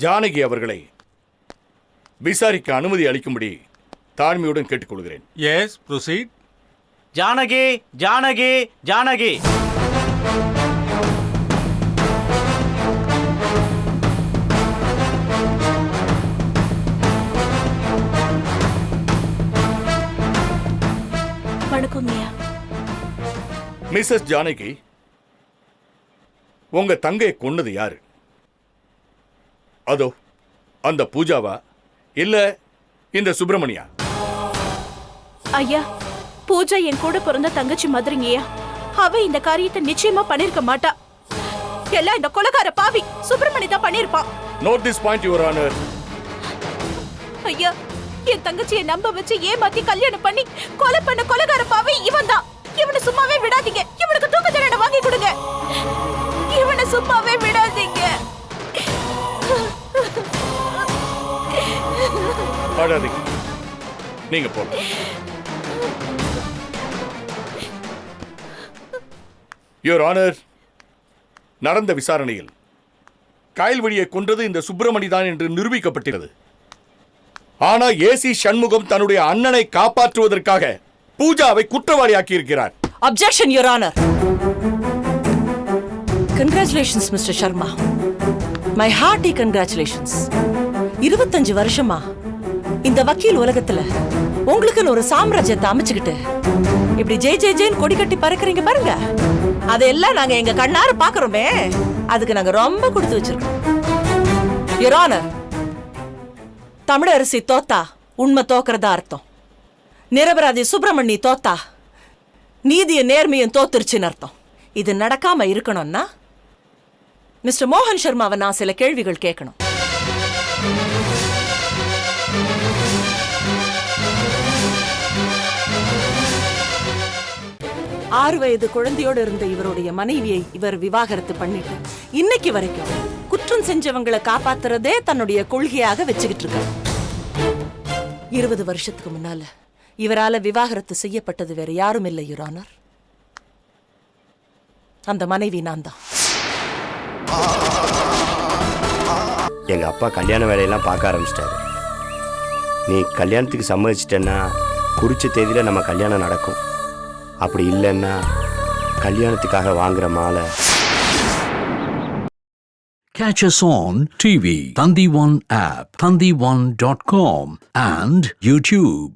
ஜானகி அவர்களை விசாரிக்க அனுமதி அளிக்கும்படி தாழ்மையுடன் கேட்டுக்கொள்கிறேன். Yes, proceed. ஜானகி, ஜானகி, ஜானகி. வணக்கம்யா. மிஸ்ஸஸ் ஜானகி, உங்க தங்கையை கொன்னது யாரு? அதோ அந்த பூஜாவா இல்ல இந்த சுப்பிரமணியா? ஐயா, பூஜா என் கூட பிறந்த தங்கச்சி மாதிரிங்கய்யா. அவ இந்த காரியத்தை நிச்சயமா பண்ணிருக்க மாட்டா. எல்லாம் இந்த கொலைகார பாவி சுப்பிரமணி தான் பண்ணிருப்பான். Note this point your honour. ஐயா, என் தங்கச்சியை நம்ப வச்சு ஏமாத்தி கல்யாணம் பண்ணி கொலை பண்ண கொலைகார பாவி இவன் தான். இவனை சும்மாவே விடாதீங்க. இவனுக்கு தூக்கு தண்டனை வாங்கி கொடுங்க. இவனை சும்மாவே விடாதீங்க. அழாதீங்க, நீங்க போங்க. யுவர் ஆனர், நடந்த விசாரணையில் கயல்விழியை கொன்றது இந்த சுப்பிரமணி தான் என்று நிரூபிக்கப்பட்டது. ஆனா ஏசி சண்முகம் தன்னுடைய அண்ணனை காப்பாற்றுவதற்காக பூஜாவை குற்றவாளியாக்கி இருக்கிறார். Objection your honour. Congratulations mister Sharma. My hearty congratulations. 25 வருஷமா இந்த வக்கீல் உலகத்துல உங்களுக்குன்னு ஒரு சாம்ராஜ்யத்தை அமைச்சுக்கிட்டு இப்படி ஜெய் ஜெய் ஜெயின் கொடி கட்டி பறக்குறீங்க பாருங்க, அதெல்லாம் நாங்க எங்க கண்ணார பாக்குறோமே, அதுக்கு நாங்க ரொம்ப கொடுத்து வச்சிருக்கோம். யுவர் ஆனர், தமிழரசி தோத்தா உண்மை தோக்குறதா அர்த்தம். நிரபராதி சுப்பிரமணி தோத்தா நீதிய நேர்மையும் தோத்துருச்சுன்னு அர்த்தம். இது நடக்காம இருக்கணும்னா மிஸ்டர் மோகன் சர்மாவை நான் சில கேள்விகள் கேட்கணும். ஆறு வயது குழந்தையோடு இருந்த இவருடைய மனைவியை இவர் விவாகரத்து பண்ணிட்டு இன்னைக்கு வரைக்கும் குற்றம் செஞ்சவங்களை காப்பாத்துறதே தன்னுடைய கொள்கையாக வச்சுக்கிட்டு இருக்காரு. 20 வருஷத்துக்கு முன்னால இவரால விவாகரத்து செய்யப்பட்டது வேற யாரும் இல்லை யுவர் ஆனர், அந்த மனைவி நான் தான். எங்க அப்பா கல்யாண வேலையெல்லாம் பார்க்க ஆரம்பிச்சிட்டாரு. நீ கல்யாணத்துக்கு சம்மதிச்சிட்டேன்னா குறிச்ச தேதியில நம்ம கல்யாணம் நடக்கும். அப்படி இல்லைன்னா கல்யாணத்துக்காக வாங்குற மாலை. Catch us on TV, Thandivan app, thandivan.com and YouTube.